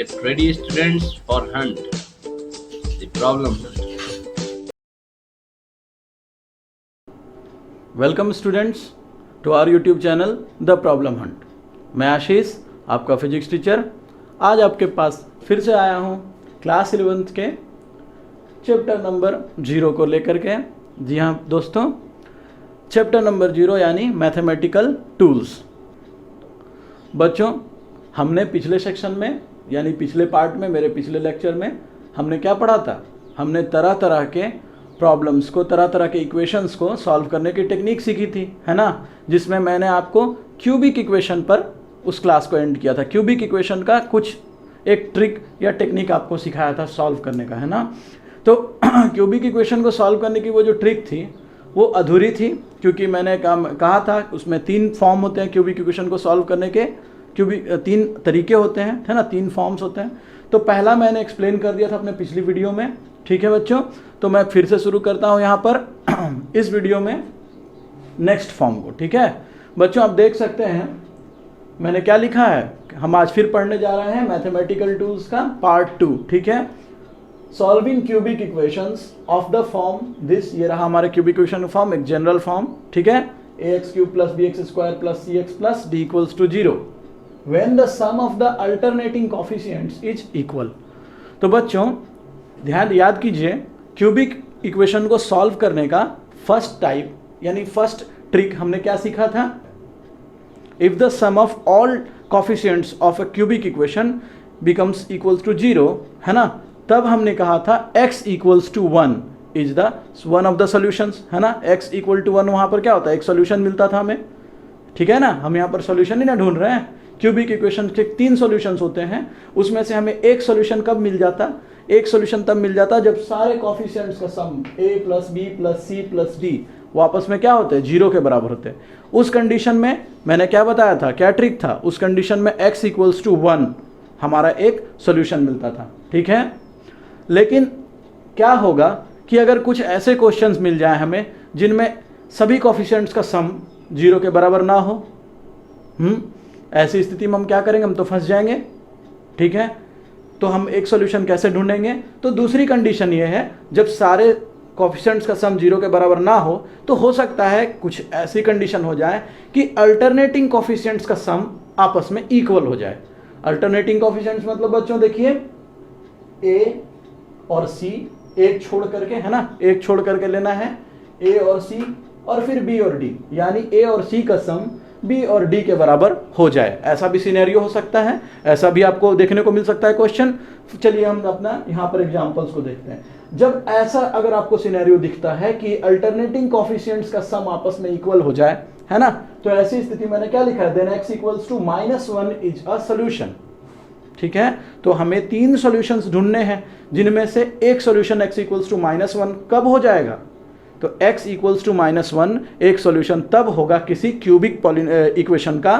Get ready, students, for hunt. The problem hunt. Welcome students to our YouTube channel the problem hunt. मैं आशीष, आपका physics teacher, आज आपके पास फिर से आया हूँ क्लास 11th के चैप्टर नंबर 0 को लेकर के। जी हाँ दोस्तों, चैप्टर नंबर 0 यानी मैथमेटिकल टूल्स। बच्चों, हमने पिछले सेक्शन में यानी पिछले पार्ट में, मेरे पिछले लेक्चर में हमने क्या पढ़ा था? हमने तरह तरह के प्रॉब्लम्स को, तरह तरह के इक्वेशंस को सॉल्व करने की टेक्निक सीखी थी, है ना, जिसमें मैंने आपको क्यूबिक इक्वेशन पर उस क्लास को एंड किया था। क्यूबिक इक्वेशन का कुछ एक ट्रिक या टेक्निक आपको सिखाया था सॉल्व करने का, है ना। तो क्यूबिक इक्वेशन को सॉल्व करने की वो जो ट्रिक थी वो अधूरी थी, क्योंकि मैंने कहा था उसमें 3 फॉर्म होते हैं क्यूबिक इक्वेशन को सॉल्व करने के। क्यूबिक 3 तरीके होते हैं, है ना, 3 फॉर्म्स होते हैं। तो पहला मैंने एक्सप्लेन कर दिया था अपने पिछली वीडियो में, ठीक है बच्चों। तो मैं फिर से शुरू करता हूँ यहाँ पर इस वीडियो में नेक्स्ट फॉर्म को, ठीक है बच्चों। आप देख सकते हैं मैंने क्या लिखा है। हम आज फिर पढ़ने जा रहे हैं मैथमेटिकल टूल्स का पार्ट 2, ठीक है। Solving cubic equations of the form this, ये रहा हमारे क्यूबिक इक्वेशन फॉर्म, एक जनरल फॉर्म, ठीक है। ax³ + bx² + cx + d = 0 when the sum of the alternating coefficients is equal। तो बच्चों ध्यान याद कीजिए, क्यूबिक इक्वेशन को सॉल्व करने का फर्स्ट टाइप यानी फर्स्ट ट्रिक हमने क्या सीखा था? If the sum of all coefficients of a cubic equation becomes equal to 0, है ना, तब हमने कहा था x = 1 is the one of the solutions, है ना। x = 1 वहाँ पर क्या होता है? एक सॉल्यूशन मिलता था हमें, ठीक है ना। हम यहाँ पर सॉल्यूशन ही ना ढूंढ रहे हैं। क्यूबिक इक्वेशन के 3 सॉल्यूशंस होते हैं, उसमें से हमें एक सॉल्यूशन कब मिल जाता? एक सॉल्यूशन तब मिल जाता जब सारे कोफिशिएंट्स का सम a + b + c + d वो आपस में क्या होते हैं? 0 के बराबर होते हैं। उस कंडीशन में मैंने क्या बताया था, क्या ट्रिक था? उस कंडीशन में x = 1 हमारा एक सॉल्यूशन मिलता था, ठीक है। लेकिन क्या होगा कि अगर कुछ ऐसे क्वेश्चंस मिल जाए हमें जिनमें सभी कोफिशिएंट्स का सम 0 के बराबर ना हो, ऐसी स्थिति में हम क्या करेंगे? हम तो फंस जाएंगे, ठीक है। तो हम एक सॉल्यूशन कैसे ढूंढेंगे? तो दूसरी कंडीशन ये है, जब सारे कोफिशिएंट्स का सम 0 के बराबर ना हो तो हो सकता है कुछ ऐसी कंडीशन हो जाए कि अल्टरनेटिंग कोफिशिएंट्स का सम आपस में इक्वल हो जाए। अल्टरनेटिंग कोफिशिएंट्स मतलब बच्चों देखिए a और c, एक छोड़ करके, है ना, एक छोड़ करके लेना है a और c, और फिर b और d, यानी a और c का सम b और d के बराबर हो जाए। ऐसा भी सिनेरियो हो सकता है, ऐसा भी आपको देखने को मिल सकता है क्वेश्चन। चलिए हम अपना यहाँ पर एग्जांपल्स को देखते हैं। जब ऐसा अगर आपको सिनेरियो दिखता है कि अल्टरनेटिंग कोफिशिएंट्स का सम आपस में इक्वल हो जाए, है ना, तो ऐसी स्थिति मैंने क्या लिखा है? Then x = -1 is a solution, ठीक है। तो हमें 3 सॉल्यूशंस ढूंढने हैं जिनमें से एक सॉल्यूशन x = -1 कब हो जाएगा? तो x = -1 एक सॉल्यूशन तब होगा किसी क्यूबिक इक्वेशन का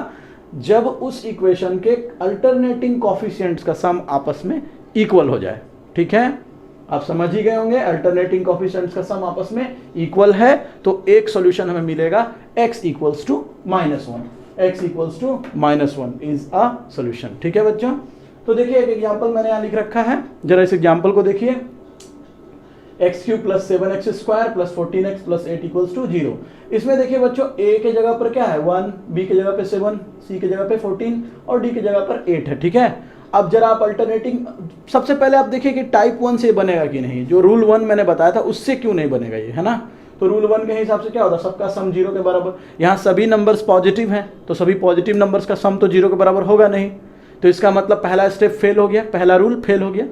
जब उस इक्वेशन के अल्टरनेटिंग कोफिशिएंट्स का सम आपस में इक्वल हो जाए, ठीक है। आप समझ ही गए होंगे, अल्टरनेटिंग कोफिशिएंट्स का सम आपस में इक्वल है तो एक सॉल्यूशन हमें मिलेगा x = -1। x = -1 is a solution, ठीक है बच्चों। तो देखिए एक एग्जांपल मैंने यहाँ लिख रखा है, जरा इस एग्जांपल को देखिए। x³ + 7x² + 14x + 8 = 0। इसमें देखिए बच्चों a के जगह पर क्या है? 1, b के जगह पे 7, c के जगह पे 14 और d के जगह पर 8 है, ठीक है। अब जरा आप अल्टरनेटिंग, सबसे पहले आप देखिए कि टाइप 1 से बनेगा कि नहीं। जो रूल 1 मैंने बताया था उससे क्यों नहीं बनेगा ये, है ना। तो रूल 1 के हिसाब से क्या होता है? सबका सम 0 के बराबर। यहाँ सभी नंबर्स पॉजिटिव हैं तो सभी पॉजिटिव नंबर्स का सम तो 0 के बराबर होगा नहीं। तो इसका मतलब पहला स्टेप फेल हो गया, पहला रूल फेल हो गया,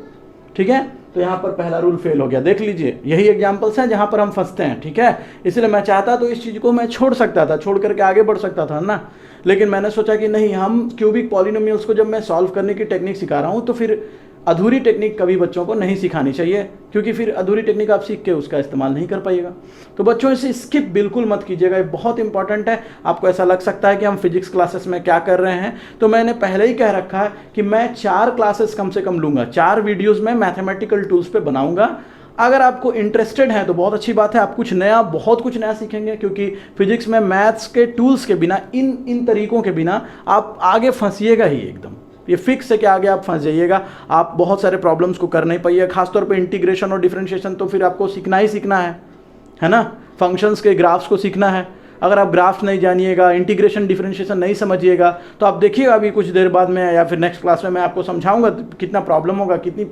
ठीक है। तो यहाँ पर पहला रूल फेल हो गया। देख लीजिए, यही एग्जांपल्स हैं जहाँ पर हम फंसते हैं, ठीक है। इसलिए मैं चाहता तो इस चीज़ को मैं छोड़ सकता था, छोड़ करके आगे बढ़ सकता था ना, लेकिन मैंने सोचा कि नहीं, हम क्यूबिक पॉलिनोमियल्स को जब मैं सॉल्व करने की टेक्निक सिखा रहा हूँ तो फिर अधूरी टेक्निक कभी बच्चों को नहीं सिखानी चाहिए, क्योंकि फिर अधूरी टेक्निक आप सीख के उसका इस्तेमाल नहीं कर पाइएगा। तो बच्चों इसे स्किप बिल्कुल मत कीजिएगा, ये बहुत इंपॉर्टेंट है। आपको ऐसा लग सकता है कि हम फिजिक्स क्लासेस में क्या कर रहे हैं, तो मैंने पहले ही कह रखा है कि मैं 4 क्लासेस कम से कम लूँगा, 4 वीडियोज़ में मैथमेटिकल टूल्स पर बनाऊँगा। अगर आपको इंटरेस्टेड है तो बहुत अच्छी बात है, आप कुछ नया, बहुत कुछ नया सीखेंगे, क्योंकि फिजिक्स में मैथ्स के टूल्स के बिना, इन तरीकों के बिना आप आगे फंसिएगा ही एकदम, ये फिक्स है कि आगे आप फंस जाइएगा, आप बहुत सारे प्रॉब्लम्स को कर नहीं पाइए, खासतौर पे इंटीग्रेशन और डिफरेंशिएशन तो फिर आपको सीखना ही सीखना है ना। फंक्शंस के ग्राफ्स को सीखना है, अगर आप ग्राफ्स नहीं जानिएगा, इंटीग्रेशन डिफरेंशिएशन नहीं समझिएगा, तो आप देखिएगा अभी कुछ देर बाद में या फिर नेक्स्ट क्लास में मैं आपको समझाऊंगा कितना प्रॉब्लम होगा, कितनी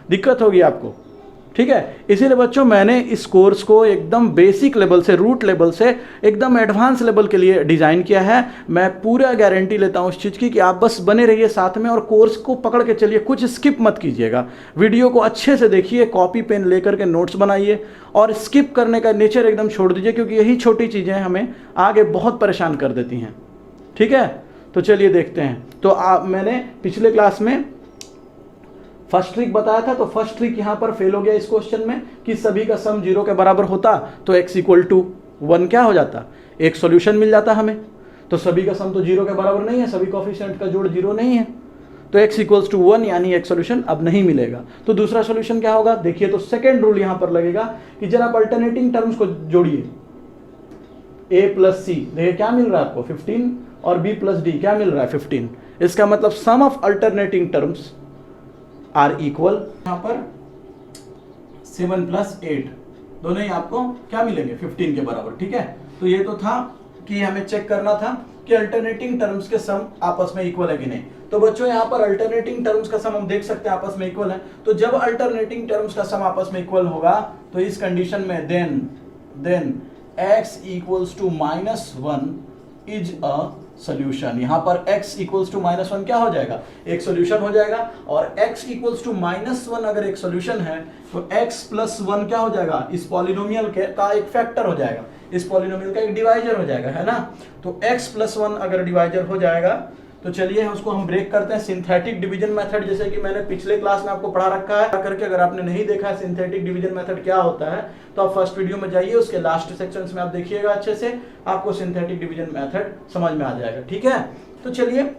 दिक्कत होगी आपको, ठीक है। इसीलिए बच्चों मैंने इस कोर्स को एकदम बेसिक लेवल से, रूट लेवल से एकदम एडवांस लेवल के लिए डिज़ाइन किया है। मैं पूरा गारंटी लेता हूँ उस चीज़ की कि आप बस बने रहिए साथ में और कोर्स को पकड़ के चलिए, कुछ स्किप मत कीजिएगा, वीडियो को अच्छे से देखिए, कॉपी पेन लेकर के नोट्स बनाइए और स्किप करने का नेचर एकदम छोड़ दीजिए, क्योंकि यही छोटी चीज़ें हमें आगे बहुत परेशान कर देती हैं, ठीक है। तो चलिए देखते हैं। तो मैंने पिछले क्लास में फर्स्ट ट्रिक बताया था, तो फर्स्ट ट्रिक यहाँ पर फेल हो गया इस क्वेश्चन में कि सभी का सम 0 के बराबर होता तो x इक्वल टू 1 क्या हो जाता, एक सॉल्यूशन मिल जाता हमें। तो सभी का सम तो 0 के बराबर नहीं है, सभी कोएफिशिएंट का जोड़ 0 नहीं है, तो x इक्वल्स टू 1 यानी एक सॉल्यूशन अब नहीं मिलेगा। तो दूसरा सॉल्यूशन क्या होगा, देखिए तो सेकेंड रूल यहाँ पर लगेगा कि जरा आप अल्टरनेटिंग टर्म्स को जोड़िए, a प्लस सी, देखिए क्या मिल रहा है आपको 15 और b प्लस डी क्या मिल रहा है 15। इसका मतलब sum of alternating terms are equal, यहाँ पर 7 प्लस 8 दोनों ही आपको क्या मिलेंगे 15 के बराबर, ठीक है। तो ये तो था कि हमें चेक करना था कि अल्टरनेटिंग टर्म्स के सम आपस में इक्वल है कि नहीं। तो बच्चों यहाँ पर अल्टरनेटिंग टर्म्स का सम हम देख सकते हैं आपस में इक्वल है। तो जब अल्टरनेटिंग टर्म्स का सम आपस में इक्वल होगा तो इस कंडीशन में then x equals to -1 is a solution. यहाँ पर x इक्वल्स टू -1 क्या हो जाएगा, एक सोल्यूशन हो जाएगा। और x इक्वल्स टू -1 अगर एक सोल्यूशन है तो x प्लस 1 क्या हो जाएगा, इस पॉलिनोमियल का एक फैक्टर हो जाएगा, इस पॉलिनोमियल का एक डिवाइजर हो जाएगा, है ना। तो x प्लस 1 अगर डिवाइजर हो जाएगा तो चलिए उसको हम ब्रेक करते हैं सिंथेटिक डिवीजन मेथड, जैसे कि मैंने पिछले क्लास में आपको पढ़ा रखा है करके। अगर आपने नहीं देखा है सिंथेटिक डिवीजन मेथड क्या होता है तो आप फर्स्ट वीडियो में जाइए, उसके लास्ट सेक्शंस में आप देखिएगा अच्छे से, आपको सिंथेटिक डिवीजन मेथड समझ में आ जाएगा, ठीक है। तो चलिए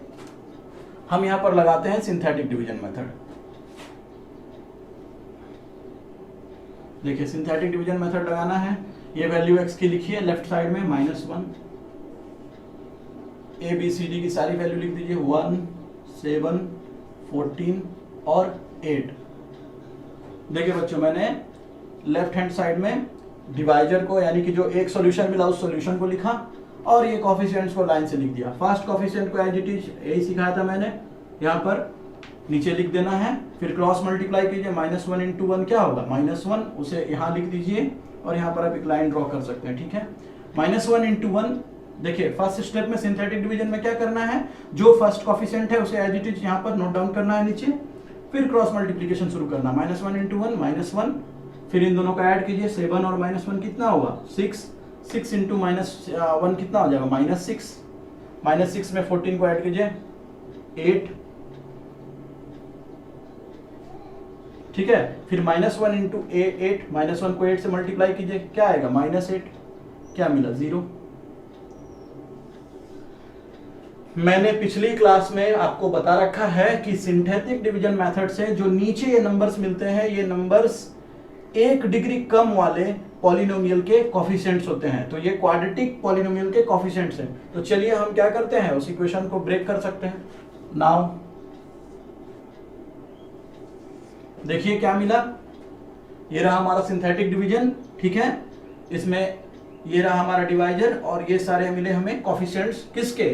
हम यहां पर लगाते हैं सिंथेटिक डिवीजन मेथड। देखिए सिंथेटिक डिवीजन मेथड लगाना है, ये वैल्यू x की लिखिए लेफ्ट साइड में -1, ए बी सी डी की सारी वैल्यू लिख दीजिए 1, 7, 14 और 8। देखिए बच्चों मैंने लेफ्ट हैंड साइड में डिवाइजर को यानी कि जो एक सॉल्यूशन मिला उस सॉल्यूशन को लिखा और ये कोएफिशिएंट्स को लाइन से लिख दिया। फर्स्ट कोएफिशिएंट को एज इट इज यही सिखाया था मैंने, यहाँ पर नीचे लिख देना है, फिर क्रॉस मल्टीप्लाई कीजिए, -1 इंटू 1 क्या होगा -1, उसे यहाँ लिख दीजिए और यहाँ पर आप एक लाइन ड्रॉ कर सकते हैं, ठीक है। -1 इंटू 1, देखिए फर्स्ट स्टेप में सिंथेटिक डिवीजन में क्या करना है, जो फर्स्ट कोएफिशिएंट है उसे एज इट इज यहाँ पर नोट डाउन करना है नीचे, फिर क्रॉस मल्टीप्लिकेशन शुरू करना, -1 इंटू 1 -1, फिर इन दोनों का ऐड कीजिए, 7 और -1 कितना होगा 6, 6 इंटू -1 कितना हो जाएगा -6, -6 में 14 को ऐड कीजिए 8, ठीक है। फिर -1 इंटू 8, -1 को 8 से मल्टीप्लाई कीजिए, क्या आएगा -8, क्या मिला 0। मैंने पिछली क्लास में आपको बता रखा है कि सिंथेटिक डिवीजन मेथड से जो नीचे ये नंबर्स मिलते हैं, ये नंबर्स 1 डिग्री कम वाले पॉलिनोमियल के कोएफिशिएंट्स होते हैं, तो ये क्वाड्रेटिक पॉलिनोमियल के कोएफिशिएंट्स हैं। तो चलिए हम क्या करते हैं, उस इक्वेशन को ब्रेक कर सकते हैं। नाउ देखिए क्या मिला, ये रहा हमारा सिंथेटिक डिवीजन, ठीक है। इसमें ये रहा हमारा डिवाइजर और ये सारे मिले हमें कोएफिशिएंट्स, किसके,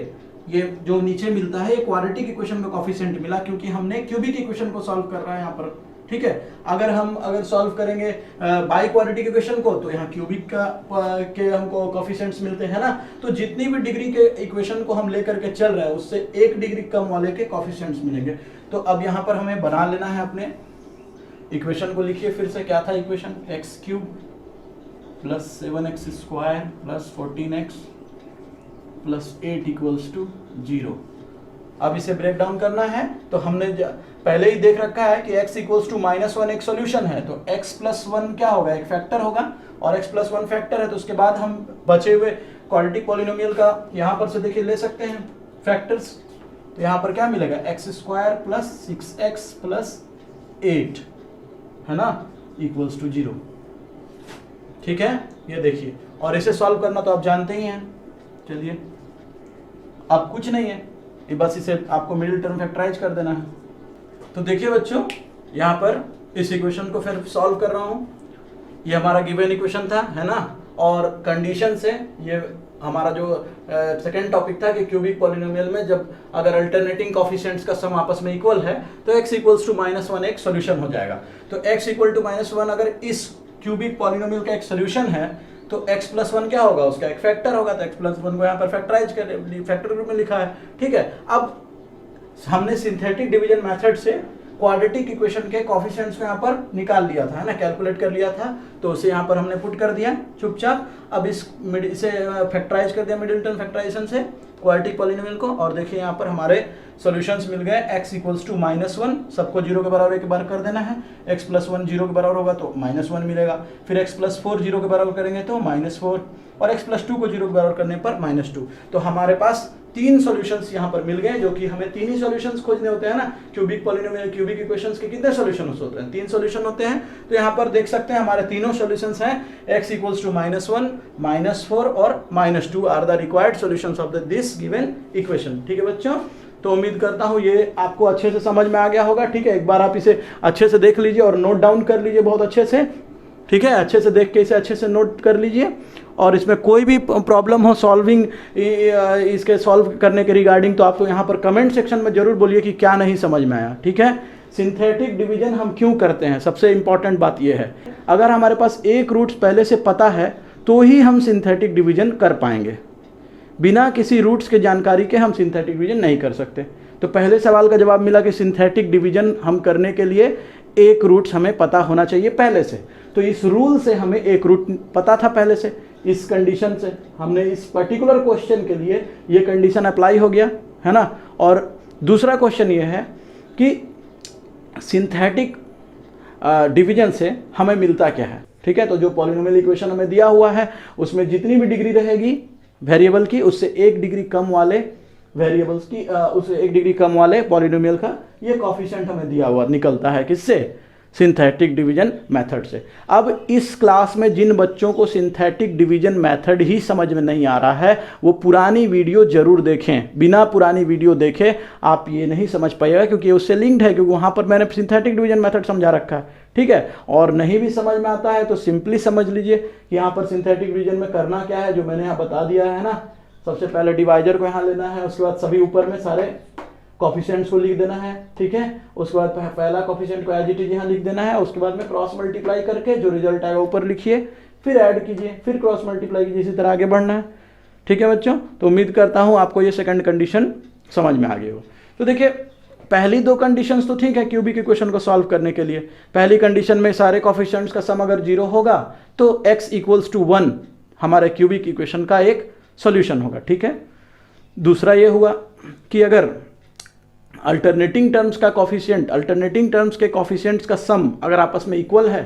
ये जो नीचे मिलता है ये क्वाड्रेटिक इक्वेशन का कोएफिशिएंट मिला, क्योंकि हमने क्यूबिक इक्वेशन को सॉल्व कर रहा है यहाँ पर, ठीक है। अगर सॉल्व करेंगे बाई क्वाड्रेटिक इक्वेशन को तो यहाँ क्यूबिक के हमको कोएफिशिएंट्स मिलते हैं ना। तो जितनी भी डिग्री के इक्वेशन को हम लेकर के चल रहे हैं उससे 1 डिग्री कम वाले के कोएफिशिएंट्स मिलेंगे। तो अब यहाँ पर हमें बना लेना है अपने इक्वेशन को, लिखिए फिर से, क्या था equation, x³ plus 7x² plus 14x plus 8 equals to 0। अब इसे ब्रेक डाउन करना है, तो हमने पहले ही देख रखा है कि x इक्वल्स टू -1 एक सॉल्यूशन है, तो x प्लस 1 क्या होगा, एक फैक्टर होगा, और x प्लस 1 फैक्टर है तो उसके बाद हम बचे हुए क्वाड्रेटिक पॉलिनोमियल का यहाँ पर से देखिए ले सकते हैं फैक्टर्स। तो यहाँ पर क्या मिलेगा, x² प्लस 6x प्लस 8, है ना, इक्वल्स टू 0, ठीक है। ये देखिए, और इसे सॉल्व करना तो आप जानते ही हैं। चलिए अब कुछ नहीं है, ये बस इसे आपको मिडिल टर्म फैक्टराइज कर देना है। तो देखिए बच्चों, यहाँ पर इस इक्वेशन को फिर सॉल्व कर रहा हूँ। ये हमारा गिवन इक्वेशन था, है ना, और कंडीशन से ये हमारा जो सेकेंड टॉपिक था कि क्यूबिक पॉलिनोमियल में जब अगर अल्टरनेटिंग कोफिशिएंट्स का सम आपस में इक्वल है तो x इक्वल्स टू -1 एक सोल्यूशन हो जाएगा। तो x इक्वल टू -1 अगर इस क्यूबिक पॉलिनोमियल का एक सोल्यूशन है तो x प्लस 1 क्या होगा, उसका एक फैक्टर होगा। तो x प्लस 1 को यहाँ पर फैक्टराइज कर फैक्टर ग्रुप में लिखा है, ठीक है। अब हमने सिंथेटिक डिवीजन मेथड से क्वाड्रेटिक इक्वेशन के कोफिशिएंट्स को यहाँ पर निकाल लिया था, है ना, कैलकुलेट कर लिया था। तो उसे यहाँ पर हमने पुट कर दिया चुपचाप। अब इसे फैक्टराइज कर दिया मिडिल टर्म फैक्टराइजेशन से क्वाड्रेटिक पॉलिनोमियल को, और देखिए यहाँ पर हमारे सॉल्यूशंस मिल गए। x इक्वल्स टू -1 सबको 0 के बराबर एक बार कर देना है। x प्लस 1 0 के बराबर होगा तो -1 मिलेगा। फिर x प्लस 4 0 के बराबर करेंगे तो -4, और x प्लस 2 को 0 के बराबर करने पर -2। तो हमारे पास 3 सॉल्यूशंस यहाँ पर मिल गए, जो कि हमें 3 ही सॉल्यूशंस खोजने होते हैं ना। क्यूबिक पॉलिनोमियल क्यूबिक इक्वेशंस के कितने सॉल्यूशंस होते हैं, 3 सॉल्यूशन होते हैं। तो यहाँ पर देख सकते हैं हमारे तीनों सॉल्यूशंस हैं। x इक्वल्स टू -1, -4 और -2 are the required solutions of this given equation. ठीक है बच्चों, तो उम्मीद करता हूँ ये आपको अच्छे से समझ में आ गया होगा। ठीक है, एक बार आप इसे अच्छे से देख लीजिए और नोट डाउन कर लीजिए बहुत अच्छे से। ठीक है, अच्छे से देख के इसे अच्छे से नोट कर लीजिए, और इसमें कोई भी प्रॉब्लम हो सॉल्विंग इसके सॉल्व करने के रिगार्डिंग तो आपको यहाँ पर कमेंट सेक्शन में जरूर बोलिए कि क्या नहीं समझ में आया। ठीक है, सिंथेटिक डिवीजन हम क्यों करते हैं, सबसे इंपॉर्टेंट बात यह है, अगर हमारे पास एक रूट्स पहले से पता है तो ही हम सिंथेटिक डिवीजन कर पाएंगे। बिना किसी रूट्स के जानकारी के हम सिंथेटिक डिवीजन नहीं कर सकते। तो पहले सवाल का जवाब मिला कि सिंथेटिक डिवीजन हम करने के लिए एक रूट्स हमें पता होना चाहिए पहले से। तो इस रूल से हमें एक रूट पता था पहले से, इस कंडीशन से हमने इस पर्टिकुलर क्वेश्चन के लिए ये कंडीशन अप्लाई हो गया, है ना। और दूसरा क्वेश्चन ये है कि सिंथेटिक डिवीजन से हमें मिलता क्या है। ठीक है, तो जो पॉलिनोमियल इक्वेशन हमें दिया हुआ है उसमें जितनी भी डिग्री रहेगी वेरिएबल की, उससे 1 डिग्री कम वाले वेरिएबल्स की उससे 1 डिग्री कम वाले पॉलिनोमियल का ये कोफिशिएंट हमें दिया हुआ निकलता है। किससे, सिंथेटिक डिवीजन मेथड से। अब इस क्लास में जिन बच्चों को सिंथेटिक डिवीजन मेथड ही समझ में नहीं आ रहा है वो पुरानी वीडियो जरूर देखें। बिना पुरानी वीडियो देखे आप ये नहीं समझ पाइएगा, क्योंकि उससे लिंक्ड है, क्योंकि वहाँ पर मैंने सिंथेटिक डिवीजन मेथड समझा रखा है। ठीक है, और नहीं भी समझ में आता है तो सिंपली समझ लीजिए कि यहाँ पर सिंथेटिक डिवीजन में करना क्या है, जो मैंने यहाँ बता दिया है ना। सबसे पहले डिवाइजर को यहाँ लेना है, उसके बाद सभी ऊपर में सारे कोफिशिएंट्स को लिख देना है। ठीक है, उसके बाद पहला कोफिशिएंट को एज इट इज यहाँ लिख देना है। उसके बाद में क्रॉस मल्टीप्लाई करके जो रिजल्ट आएगा ऊपर लिखिए, फिर ऐड कीजिए, फिर क्रॉस मल्टीप्लाई कीजिए, इसी तरह आगे बढ़ना है। ठीक है बच्चों, तो उम्मीद करता हूँ आपको ये सेकंड कंडीशन समझ में आ गई हो। तो देखिए, पहली 2 कंडीशंस तो ठीक है क्यूबिक इक्वेशन को सॉल्व करने के लिए। पहली कंडीशन में सारे कोफिशिएंट्स का सम अगर 0 होगा तो x इक्वल्स टू 1 हमारे क्यूबिक इक्वेशन का एक सॉल्यूशन होगा। ठीक है, दूसरा ये हुआ कि अगर अल्टरनेटिंग टर्म्स का कोफिशिएंट, अल्टरनेटिंग टर्म्स के कोफिशिएंट्स का सम अगर आपस में इक्वल है,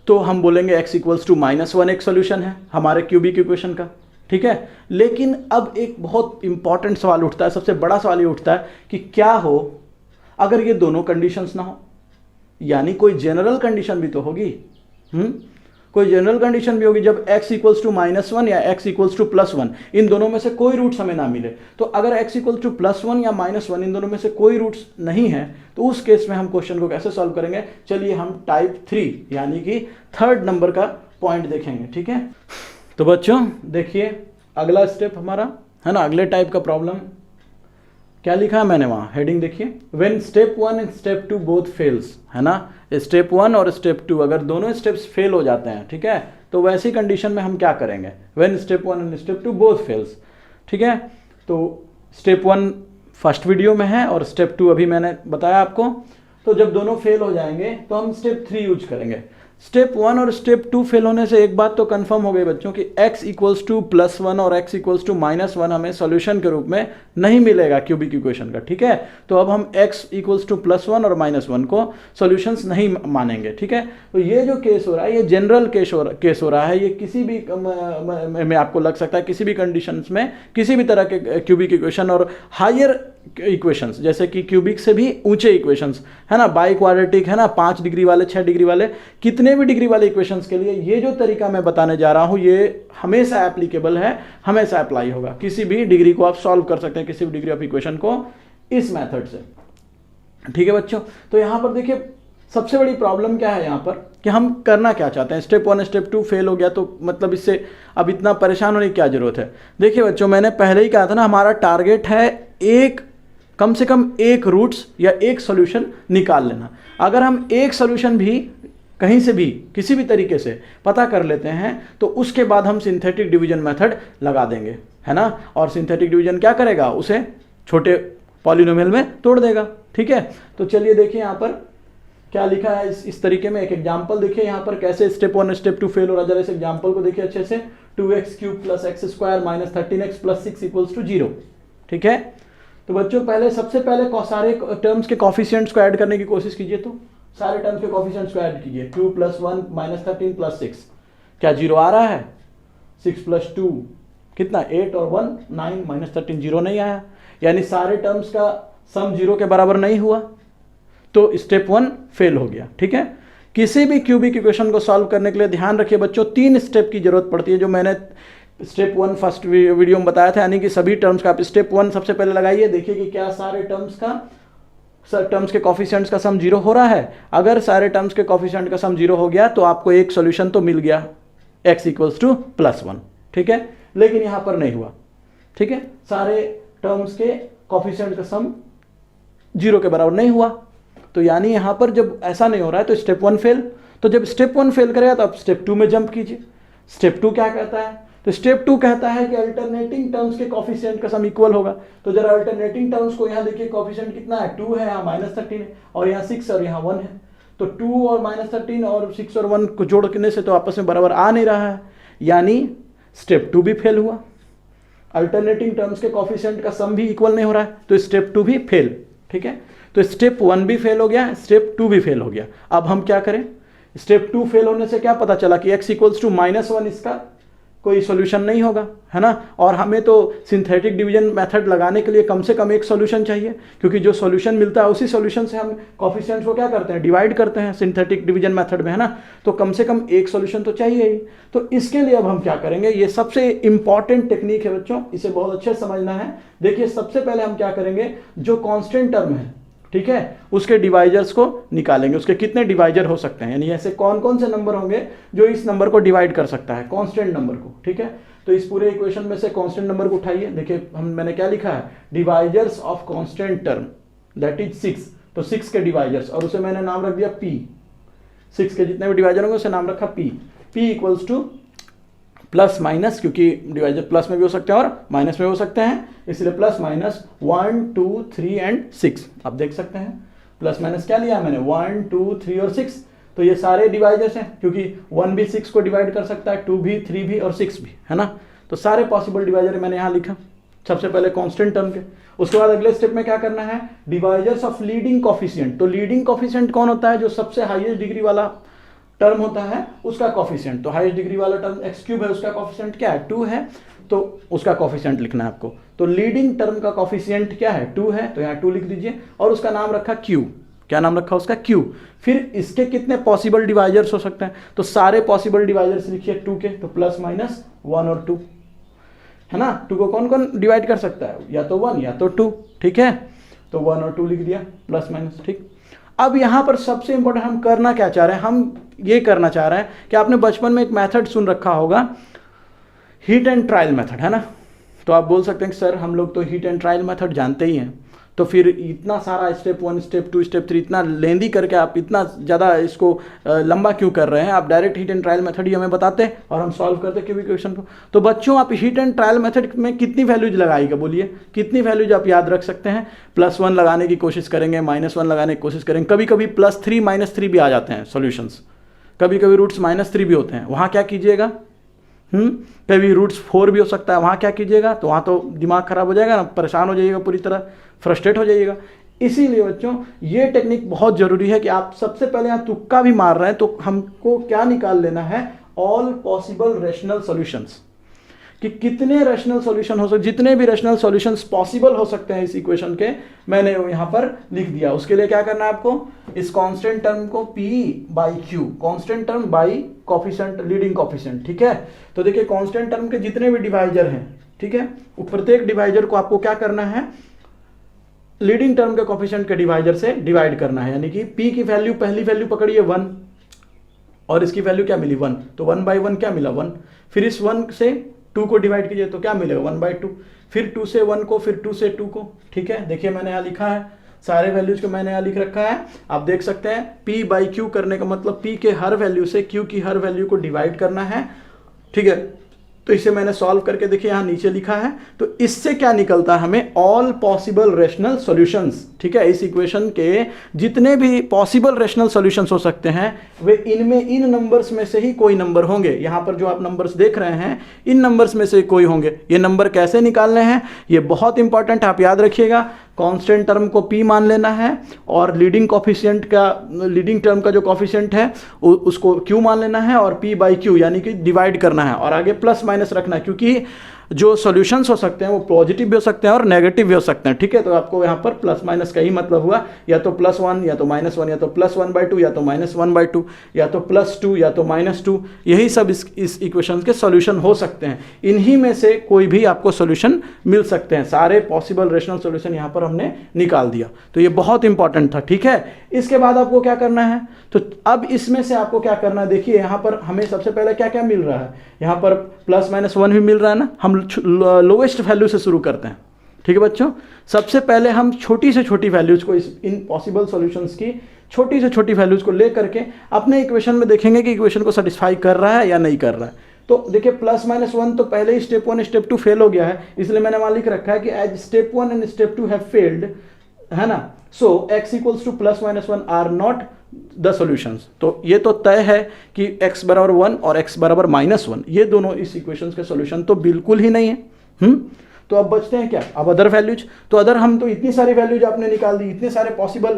तो हम बोलेंगे x इक्वल्स टू -1 एक सॉल्यूशन है हमारे क्यूबिक इक्वेशन का। ठीक है, लेकिन अब एक बहुत इंपॉर्टेंट सवाल उठता है, सबसे बड़ा सवाल ये उठता है कि क्या हो अगर ये दोनों कंडीशंस ना हो, यानी कोई जनरल कंडीशन भी तो होगी। कोई जनरल कंडीशन भी होगी जब x इक्वल्स टू -1 या x इक्वल्स टू +1, इन दोनों में से कोई रूट्स हमें ना मिले। तो अगर x इक्वल्स टू +1 या -1 इन दोनों में से कोई रूट्स नहीं है तो उस केस में हम क्वेश्चन को कैसे सॉल्व करेंगे, चलिए हम टाइप 3 यानी कि 3rd नंबर का पॉइंट देखेंगे। ठीक है, तो बच्चों देखिए अगला स्टेप हमारा है ना, अगले टाइप का प्रॉब्लम क्या लिखा है मैंने वहाँ, हेडिंग देखिए, when step 1 and step 2 both fails, है ना। स्टेप 1 और स्टेप 2 अगर दोनों स्टेप्स फेल हो जाते हैं, ठीक है, तो वैसी कंडीशन में हम क्या करेंगे, when step 1 and step 2 both fails. ठीक है, तो स्टेप 1 फर्स्ट वीडियो में है और स्टेप 2 अभी मैंने बताया आपको। तो जब दोनों फेल हो जाएंगे तो हम स्टेप 3 यूज करेंगे। स्टेप 1 और स्टेप 2 फेल होने से एक बात तो कंफर्म हो गई बच्चों कि x इक्वल्स टू +1 और x इक्वल्स टू -1 हमें सॉल्यूशन के रूप में नहीं मिलेगा क्यूबिक इक्वेशन का। ठीक है, तो अब हम x इक्वल्स टू +1 और -1 को सॉल्यूशंस नहीं मानेंगे। ठीक है, तो ये जो केस हो रहा है ये जनरल केस हो रहा है, ये किसी भी में आपको लग सकता है, किसी भी कंडीशंस में किसी भी तरह के क्यूबिक इक्वेशन और हायर इक्वेशंस, जैसे कि क्यूबिक से भी ऊंचे इक्वेशंस, है ना, बाई क्वाड्रेटिक, है ना, 5 डिग्री वाले, 6 डिग्री वाले, कितने भी डिग्री वाले इक्वेशंस के लिए ये जो तरीका मैं बताने जा रहा हूँ ये हमेशा एप्लीकेबल है, हमेशा अप्लाई होगा। किसी भी डिग्री को आप सॉल्व कर सकते हैं, किसी भी डिग्री ऑफ इक्वेशन को इस मेथड से। ठीक है बच्चों, तो यहाँ पर देखिए सबसे बड़ी प्रॉब्लम क्या है यहाँ पर कि हम करना क्या चाहते हैं। स्टेप 1 स्टेप 2 फेल हो गया तो मतलब इससे अब इतना परेशान होने की क्या जरूरत है। देखिए बच्चों, मैंने पहले ही कहा था ना, हमारा टारगेट है कम से कम एक रूट्स या एक सॉल्यूशन निकाल लेना। अगर हम एक सॉल्यूशन भी कहीं से भी किसी भी तरीके से पता कर लेते हैं तो उसके बाद हम सिंथेटिक डिवीजन मेथड लगा देंगे, है ना। और सिंथेटिक डिवीजन क्या करेगा, उसे छोटे पॉलिनोमियल में तोड़ देगा। ठीक है, तो चलिए देखिए यहाँ पर क्या लिखा है इस तरीके में। एक एग्जांपल देखिए यहाँ पर कैसे स्टेप 1 स्टेप 2 फेल हो रहा है। जरा इस एग्जांपल को देखिए अच्छे से। 2x³ + x² - 13x + 6 = 0। ठीक है, तो बच्चों पहले सबसे पहले सारे टर्म्स के कॉफिशिएंट्स को ऐड करने की कोशिश कीजिए। तो सारे टर्म्स के कॉफिशिएंट्स को ऐड कीजिए। 2 + 1 - 13 + 6, क्या 0 आ रहा है? 6 + 2 कितना, 8 और 1 9 - 13 0 नहीं आया, यानी सारे टर्म्स का सम 0 के बराबर नहीं हुआ, तो स्टेप 1 फेल हो गया। ठीक है, किसी भी क्यूबिक इक्वेशन को सॉल्व करने के लिए ध्यान रखिए बच्चों 3 स्टेप की जरूरत पड़ती है, जो मैंने स्टेप 1 फर्स्ट वीडियो में बताया था। यानी कि सभी टर्म्स का आप स्टेप 1 सबसे पहले लगाइए, देखिए कि क्या सारे टर्म्स के कॉफिशिएंट्स का सम 0 हो रहा है। अगर सारे टर्म्स के कॉफिशिएंट का सम 0 हो गया तो आपको एक सॉल्यूशन तो मिल गया, x = +1। ठीक है, लेकिन यहां पर नहीं हुआ। ठीक है, सारे टर्म्स के कॉफिशिएंट का सम 0 के बराबर नहीं हुआ, तो यानी यहां पर जब ऐसा नहीं हो रहा है तो स्टेप 1 फेल। तो जब स्टेप 1 फेल करेगा तो आप स्टेप 2 में जंप कीजिए। स्टेप 2 क्या कहता है? तो स्टेप 2 कहता है कि अल्टरनेटिंग टर्म्स के कॉफिशिएंट का सम इक्वल होगा। तो जरा अल्टरनेटिंग टर्म्स को यहाँ देखिए, कॉफिशिएंट कितना है, 2 है, यहाँ -13 है, और यहाँ 6 और यहाँ 1 है। तो 2 और -13 और 6 और 1 को जोड़ने से तो आपस में बराबर आ नहीं रहा है, यानी स्टेप 2 भी फेल हुआ। अल्टरनेटिंग टर्म्स के कॉफिशिएंट का सम भी इक्वल नहीं हो रहा है, तो स्टेप 2 भी फेल। ठीक है, तो स्टेप 1 भी फेल हो गया, स्टेप 2 भी फेल हो गया। अब हम क्या करें? स्टेप 2 फेल होने से क्या पता चला कि x = -1 इसका कोई सॉल्यूशन नहीं होगा, है ना। और हमें तो सिंथेटिक डिवीजन मेथड लगाने के लिए कम से कम एक सॉल्यूशन चाहिए, क्योंकि जो सॉल्यूशन मिलता है उसी सॉल्यूशन से हम कॉफिशिएंट्स को क्या करते हैं, डिवाइड करते हैं सिंथेटिक डिवीजन मेथड में, है ना। तो कम से कम एक सॉल्यूशन तो चाहिए ही। तो इसके लिए अब हम क्या करेंगे, ये सबसे इंपॉर्टेंट टेक्निक है बच्चों, इसे बहुत अच्छे से समझना है। देखिए सबसे पहले हम क्या करेंगे, जो कांस्टेंट टर्म है, ठीक है, उसके डिवाइजर्स को निकालेंगे। उसके कितने डिवाइजर हो सकते हैं, यानी ऐसे कौन कौन से नंबर होंगे जो इस नंबर को डिवाइड कर सकता है, कांस्टेंट नंबर को। ठीक है, तो इस पूरे इक्वेशन में से कांस्टेंट नंबर को उठाइए। देखिए मैंने क्या लिखा है, divisors of constant term that is 6। तो 6 के डिवाइजर्स, और उसे मैंने नाम रख दिया p। 6 के जितने भी डिवाइजर होंगे उसे नाम रखा p। p = प्लस माइनस, क्योंकि डिवाइजर प्लस में भी हो सकते हैं और माइनस में हो सकते हैं, इसलिए प्लस माइनस 1 2 3 एंड 6। आप देख सकते हैं प्लस माइनस क्या लिया मैंने, 1 2 3 और 6। तो ये सारे डिवाइजर्स हैं, क्योंकि 1 भी 6 को डिवाइड कर सकता है, 2 भी 3 भी और 6 भी, है ना। तो सारे पॉसिबल डिवाइजर मैंने यहाँ लिखा, सबसे पहले कांस्टेंट टर्म के। उसके बाद अगले स्टेप में क्या करना है, डिवाइजर्स ऑफ लीडिंग कॉफिशिएंट। तो लीडिंग कॉफिशिएंट कौन होता है, जो सबसे हाईएस्ट डिग्री वाला टर्म होता है उसका कॉफिशिएंट। तो हाईएस्ट डिग्री वाला टर्म x³ है, उसका कॉफिशिएंट क्या है, 2 है, तो उसका कॉफिशिएंट लिखना है आपको। तो लीडिंग टर्म का कॉफिशिएंट क्या है, 2 है, तो यहाँ 2 लिख दीजिए, और उसका नाम रखा q। क्या नाम रखा उसका, q। फिर इसके कितने पॉसिबल डिवाइजर्स हो सकते हैं, तो सारे पॉसिबल डिवाइजर्स लिखिए 2 के। तो प्लस माइनस 1 और 2, है ना। 2 को कौन कौन डिवाइड कर सकता है, या तो 1 या तो 2। ठीक है, तो 1 और 2 लिख दिया, प्लस माइनस। ठीक, अब यहां पर सबसे इंपॉर्टेंट हम करना क्या चाह रहे हैं, हम ये करना चाह रहे हैं कि आपने बचपन में एक मेथड सुन रखा होगा, हिट एंड ट्रायल मेथड, है ना। तो आप बोल सकते हैं कि सर हम लोग तो हिट एंड ट्रायल मेथड जानते ही हैं, तो फिर इतना सारा स्टेप 1 स्टेप 2 स्टेप 3 इतना लेंदी करके आप इतना ज़्यादा इसको लंबा क्यों कर रहे हैं, आप direct hit and trial method ही हमें बताते और हम सॉल्व करते क्यूबिक इक्वेशन को। तो बच्चों आप हिट एंड ट्रायल मेथड में कितनी वैल्यूज लगाइएगा, बोलिए कितनी वैल्यूज आप याद रख सकते हैं। +1 लगाने की कोशिश करेंगे, -1 लगाने की कोशिश करेंगे, कभी कभी +3 -3 भी आ जाते हैं सॉल्यूशंस, कभी कभी रूट्स -3 भी होते हैं, वहाँ क्या कीजिएगा, कभी रूट्स 4 भी हो सकता है, वहाँ क्या कीजिएगा, तो वहाँ तो दिमाग खराब हो जाएगा ना, परेशान हो जाइएगा, पूरी तरह फ्रस्ट्रेट हो जाइएगा। इसीलिए बच्चों ये टेक्निक बहुत जरूरी है कि आप सबसे पहले यहाँ तुक्का भी मार रहे हैं तो हमको क्या निकाल लेना है, ऑल पॉसिबल रेशनल सॉल्यूशंस। कि कितने रैशनल सॉल्यूशन हो सकते, जितने भी रैशनल सॉल्यूशंस पॉसिबल हो सकते हैं इस इक्वेशन के, मैंने यहाँ पर लिख दिया। उसके लिए क्या करना है आपको, इस कांस्टेंट टर्म को P by Q, constant term by coefficient, leading coefficient, ठीक है। तो देखिए कांस्टेंट टर्म के जितने भी डिवाइजर हैं, ठीक है, प्रत्येक डिवाइजर को आपको क्या करना है, लीडिंग टर्म के कोफिशिएंट के डिवाइजर से डिवाइड करना है। यानी कि P की वैल्यू, पहली वैल्यू पकड़िए 1 और इसकी वैल्यू क्या मिली 1, तो 1/1 क्या मिला 1। फिर इस 1 से 2 को डिवाइड कीजिए तो क्या मिलेगा 1/2, फिर 2 से 1 को, फिर 2 से 2 को, ठीक है। देखिए मैंने यहाँ लिखा है, सारे वैल्यूज को मैंने यहाँ लिख रखा है, आप देख सकते हैं। P बाई Q करने का मतलब P के हर वैल्यू से Q की हर वैल्यू को डिवाइड करना है, ठीक है। तो इसे मैंने सॉल्व करके देखिए यहाँ नीचे लिखा है। तो इससे क्या निकलता है हमें, ऑल पॉसिबल रैशनल सॉल्यूशंस, ठीक है। इस इक्वेशन के जितने भी पॉसिबल रैशनल सॉल्यूशंस हो सकते हैं वे इनमें, इन नंबर्स में से ही कोई नंबर होंगे। यहाँ पर जो आप नंबर्स देख रहे हैं इन नंबर्स में से कोई होंगे। ये नंबर कैसे निकालने हैं ये बहुत इंपॉर्टेंट, आप याद रखिएगा। कांस्टेंट टर्म को P मान लेना है और लीडिंग कोफिशिएंट का, लीडिंग टर्म का जो कोफिशिएंट है उसको Q मान लेना है और P बाई Q यानी कि डिवाइड करना है और आगे प्लस माइनस रखना है, क्योंकि जो सॉल्यूशंस हो सकते हैं वो पॉजिटिव भी हो सकते हैं और नेगेटिव भी हो सकते हैं, ठीक है। तो आपको यहाँ पर प्लस माइनस का ही मतलब हुआ, या तो +1 या तो -1, या तो +1/2 या तो -1/2, या तो +2 या तो -2, यही सब इस इक्वेशन के सॉल्यूशन हो सकते हैं। इन्हीं में से कोई भी आपको सॉल्यूशन मिल सकते हैं। सारे पॉसिबल रेशनल सॉल्यूशन यहाँ पर हमने निकाल दिया, तो ये बहुत इंपॉर्टेंट था, ठीक है। इसके बाद आपको क्या करना है, तो अब इसमें से आपको क्या करना है, देखिए यहाँ पर हमें सबसे पहले क्या क्या मिल रहा है, यहाँ पर +-1 भी मिल रहा है ना। हम लोवेस्ट वैल्यू से शुरू करते हैं, ठीक है बच्चों। सबसे पहले हम छोटी से छोटी वैल्यूज को, इन पॉसिबल सॉल्यूशंस की छोटी से छोटी वैल्यूज को ले करके अपने इक्वेशन में देखेंगे कि इक्वेशन को सेटिस्फाई कर रहा है या नहीं कर रहा है। तो देखिए +-1 तो पहले ही स्टेप 1 स्टेप 2 फेल हो गया है, इसलिए मैंने वहां लिख रखा है कि as step 1 and step 2 have failed, है ना, so x equals to +-1 are not the solutions. तो ये तो तय है कि x बराबर 1 और x बराबर -1 ये दोनों इस इक्वेशंस के सॉल्यूशन तो बिल्कुल ही नहीं है। तो अब बचते हैं क्या, अब अदर वैल्यूज। तो अदर हम तो इतनी सारी वैल्यूज आपने निकाल दी, इतने सारे पॉसिबल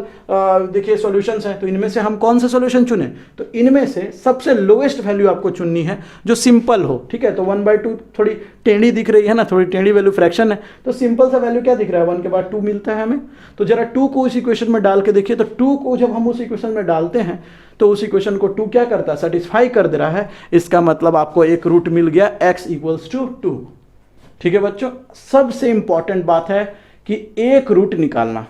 देखिए सॉल्यूशंस हैं, तो इनमें से हम कौन सा सॉल्यूशन चुने, तो इनमें से सबसे लोएस्ट वैल्यू आपको चुननी है जो सिंपल हो, ठीक है। तो 1/2 थोड़ी टेढ़ी दिख रही है ना, थोड़ी टेढ़ी वैल्यू फ्रैक्शन है, तो सिंपल सा वैल्यू क्या दिख रहा है, 1 के बाद 2 मिलता है हमें। तो जरा 2 को उस इक्वेशन में डाल के देखिए, तो 2 को जब हम उस इक्वेशन में डालते हैं तो उस इक्वेशन को 2 क्या करता है, सेटिस्फाई कर दे रहा है। इसका मतलब आपको एक रूट मिल गया x इक्वल्स टू 2, ठीक है बच्चों। सबसे इंपॉर्टेंट बात है कि एक रूट निकालना,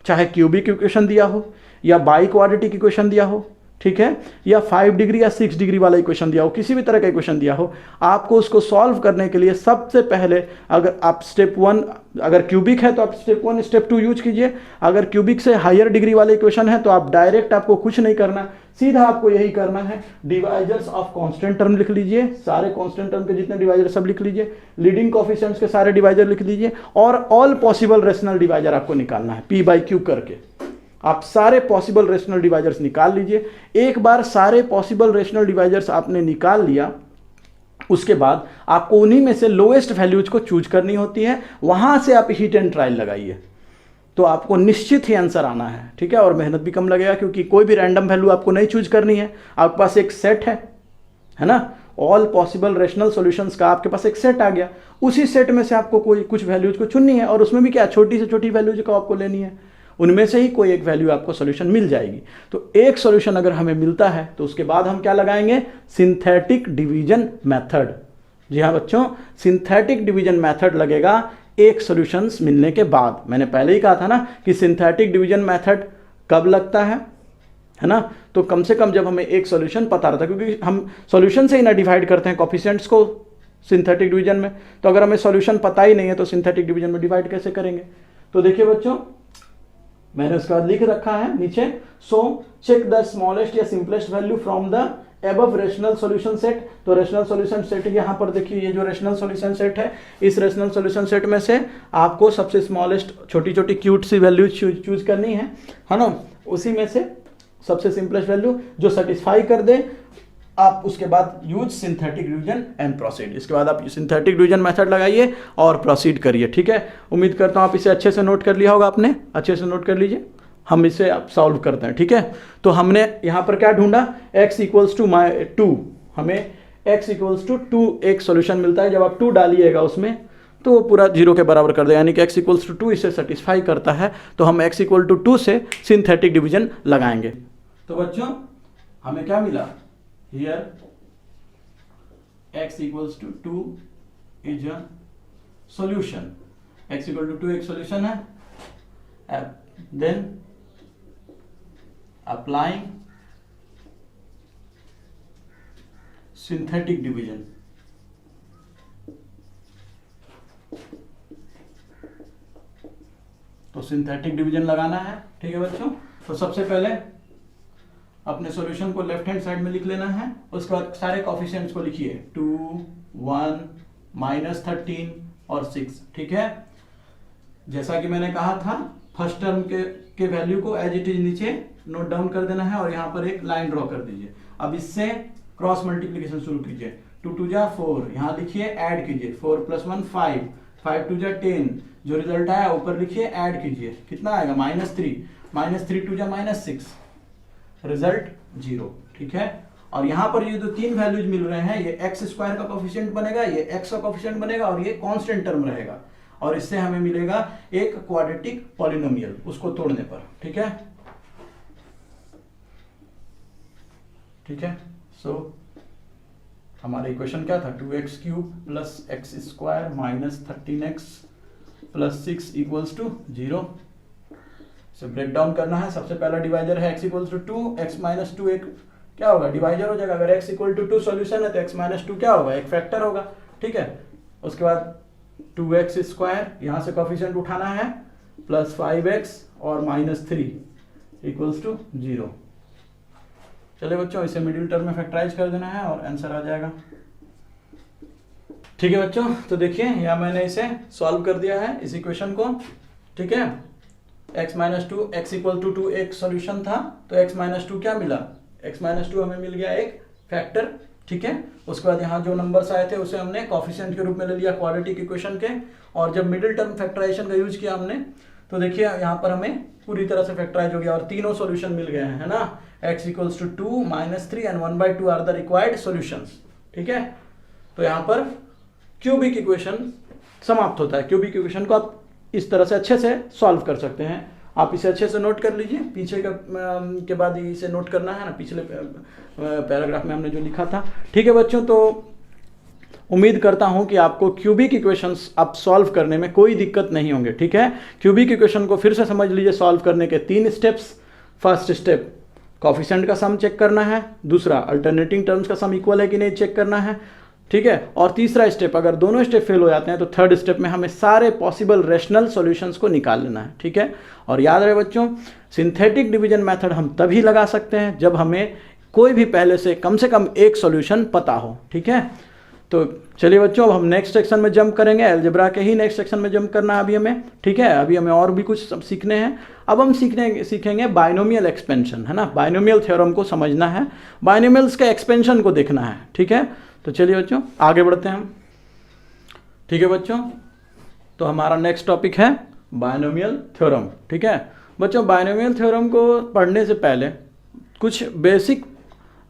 चाहे क्यूबिक इक्वेशन दिया हो या बाई क्वाड्रेटिक इक्वेशन दिया हो, ठीक है, या 5 डिग्री या 6 डिग्री वाला इक्वेशन दिया हो, किसी भी तरह का इक्वेशन दिया हो, आपको उसको सॉल्व करने के लिए सबसे पहले अगर आप स्टेप 1, अगर क्यूबिक है तो आप स्टेप 1 स्टेप 2 यूज कीजिए। अगर क्यूबिक से हायर डिग्री वाले इक्वेशन है तो आप डायरेक्ट, आपको कुछ नहीं करना, सीधा आपको यही करना है, डिवाइजर्स ऑफ कांस्टेंट टर्म लिख लीजिए, सारे कांस्टेंट टर्म के जितने डिवाइजर सब लिख लीजिए, लीडिंग कोफिशिएंट्स के सारे डिवाइजर लिख लीजिए और ऑल पॉसिबल रेशनल डिवाइजर आपको निकालना है P/Q करके। आप सारे पॉसिबल रेशनल डिवाइजर्स निकाल लीजिए। एक बार सारे पॉसिबल रेशनल डिवाइजर्स आपने निकाल लिया, उसके बाद आपको उन्हीं में से लोएस्ट वैल्यूज को चूज करनी होती है, वहां से आप हिट एंड ट्रायल लगाइए, तो आपको निश्चित ही आंसर आना है, ठीक है। और मेहनत भी कम लगेगा, क्योंकि कोई भी रैंडम वैल्यू आपको नहीं चूज करनी है, आपके पास एक सेट है ना, ऑल पॉसिबल रेशनल सॉल्यूशंस का आपके पास एक सेट आ गया, उसी सेट में से आपको कोई कुछ वैल्यूज को चुननी है और उसमें भी क्या, छोटी से छोटी वैल्यूज को आपको लेनी है, उनमें से ही कोई एक वैल्यू आपको सॉल्यूशन मिल जाएगी। तो एक सॉल्यूशन अगर हमें मिलता है तो उसके बाद हम क्या लगाएंगे, सिंथेटिक डिवीजन मेथड। जी हाँ बच्चों, सिंथेटिक डिवीजन मेथड लगेगा एक सॉल्यूशंस मिलने के बाद। मैंने पहले ही कहा था ना कि सिंथेटिक डिवीजन मेथड कब लगता है ना, तो कम से कम जब हमें एक सॉल्यूशन पता रहता है, क्योंकि हम सॉल्यूशन से ही ना डिवाइड करते हैं कोफिशिएंट्स को सिंथेटिक डिवीजन में, तो अगर हमें सॉल्यूशन पता ही नहीं है तो सिंथेटिक डिवीजन में डिवाइड कैसे करेंगे। तो देखिए बच्चों, मैंने उसके बाद लिख रखा है नीचे, सो चेक द स्मॉलेस्ट या simplest value from the above rational solution set. तो रेशनल सॉल्यूशन सेट यहाँ पर देखिए, ये जो रेशनल सॉल्यूशन सेट है, इस रेशनल सॉल्यूशन सेट में से आपको सबसे स्मॉलेस्ट, छोटी छोटी क्यूट सी वैल्यू चूज करनी है ना, उसी में से सबसे सिंपलेस्ट वैल्यू जो सेटिस्फाई कर दे, आप उसके बाद use synthetic division and proceed. इसके बाद आप सिंथेटिक डिवीजन मेथड लगाइए और प्रोसीड करिए, ठीक है। उम्मीद करता हूँ आप इसे अच्छे से नोट कर लिया होगा, आपने अच्छे से नोट कर लीजिए। हम इसे अब सॉल्व करते हैं, ठीक है। तो हमने यहाँ पर क्या ढूंढा, x इक्वल्स टू 2, हमें x इक्वल्स टू 2 एक सोल्यूशन मिलता है। जब आप 2 डालिएगा उसमें तो वो पूरा 0 के बराबर कर दे, यानी कि x इक्वल्स टू 2 इसे सेटिस्फाई करता है। तो हम x इक्वल टू 2 से सिंथेटिक डिवीजन लगाएंगे। तो बच्चों हमें क्या मिला, here x equals to 2 is a solution, x equal to 2 एक सॉल्यूशन है। देन अप्लाइंग सिंथेटिक डिवीजन, तो सिंथेटिक डिवीजन लगाना है। ठीक है बच्चों, तो सबसे पहले अपने सॉल्यूशन को लेफ्ट हैंड साइड में लिख लेना है, उसके बाद सारे कोफिशिएंट्स को लिखिए 2, 1, -13 और 6। ठीक है, जैसा कि मैंने कहा था फर्स्ट टर्म के वैल्यू को एज इट इज नीचे नोट डाउन कर देना है और यहाँ पर एक लाइन ड्रॉ कर दीजिए। अब इससे क्रॉस मल्टीप्लीकेशन शुरू कीजिए, 2 2 जा 4, यहाँ लिखिए ऐड कीजिए, 4 + 1 5, 5 2 जा 10, जो रिजल्ट आया ऊपर लिखिए ऐड कीजिए, कितना आएगा -3, -3 2 जा -6, रिजल्ट 0। ठीक है, और यहाँ पर ये जो 3 वैल्यूज मिल रहे हैं, ये x² का कोफिशिएंट बनेगा, ये x का कोफिशिएंट बनेगा और ये कांस्टेंट टर्म रहेगा, और इससे हमें मिलेगा एक क्वाड्रेटिक पॉलिनोमियल उसको तोड़ने पर। ठीक है, ठीक है, सो हमारा इक्वेशन क्या था, 2x³ + x² - 13x + 6 = 0। इसे ब्रेक डाउन करना है। सबसे पहला डिवाइजर है x = 2, x - 2 एक क्या होगा, डिवाइजर हो जाएगा। अगर x = 2 सॉल्यूशन है तो x - 2 क्या होगा, एक फैक्टर होगा। ठीक है, उसके बाद 2x², यहाँ से कोफिशिएंट उठाना है, प्लस 5x और -3 = 0। चलिए बच्चों, इसे मिडिल टर्म में फैक्टराइज कर देना है और आंसर आ जाएगा। ठीक है बच्चों, तो देखिए यहाँ मैंने इसे सॉल्व कर दिया है इस इक्वेशन को। ठीक है, x - 2 x = 2 एक सॉल्यूशन था, तो x - 2 क्या मिला, x - 2 हमें मिल गया एक फैक्टर। ठीक है, उसके बाद यहाँ जो नंबर्स आए थे उसे हमने कोफिशिएंट के रूप में ले लिया क्वाड्रेटिक इक्वेशन के, और जब मिडिल टर्म फैक्टराइजेशन का यूज किया हमने, तो देखिए यहाँ पर हमें पूरी तरह से फैक्टराइज हो गया और तीनों सॉल्यूशन मिल गए हैं, है ना। x = 2, -3 and 1/2 are the required solutions. ठीक है, तो यहाँ पर क्यूबिक इक्वेशन समाप्त होता है। क्यूबिक इक्वेशन को आप इस तरह से अच्छे से सॉल्व कर सकते हैं। आप इसे अच्छे से नोट कर लीजिए, पीछे का के बाद इसे नोट करना है ना, पिछले पैराग्राफ में हमने जो लिखा था। ठीक है बच्चों, तो उम्मीद करता हूं कि आपको क्यूबिक इक्वेशंस अब सॉल्व करने में कोई दिक्कत नहीं होंगे। ठीक है, क्यूबिक इक्वेशन को फिर से समझ लीजिए, सॉल्व करने के 3 स्टेप्स। फर्स्ट स्टेप कोफिशिएंट का सम चेक करना है, दूसरा अल्टरनेटिंग टर्म्स का सम इक्वल है कि नहीं चेक करना है। ठीक है, और तीसरा स्टेप, अगर दोनों स्टेप फेल हो जाते हैं तो थर्ड स्टेप में हमें सारे पॉसिबल रैशनल सॉल्यूशंस को निकाल लेना है। ठीक है, और याद रहे बच्चों, सिंथेटिक डिवीजन मेथड हम तभी लगा सकते हैं जब हमें कोई भी पहले से कम एक सॉल्यूशन पता हो। ठीक है, तो चलिए बच्चों, अब हम नेक्स्ट सेक्शन में जंप करेंगे। अलजेब्रा के ही नेक्स्ट सेक्शन में जंप करना है अभी हमें। ठीक है, अभी हमें और भी कुछ सब सीखने हैं। अब हम सीखेंगे बाइनोमियल एक्सपेंशन, है ना। बाइनोमियल थ्योरम को समझना है, बाइनोमियल्स के एक्सपेंशन को देखना है। ठीक है, तो चलिए बच्चों आगे बढ़ते हैं हम। ठीक है बच्चों, तो हमारा नेक्स्ट टॉपिक है बाइनोमियल थ्योरम। ठीक है बच्चों, बाइनोमियल थ्योरम को पढ़ने से पहले कुछ बेसिक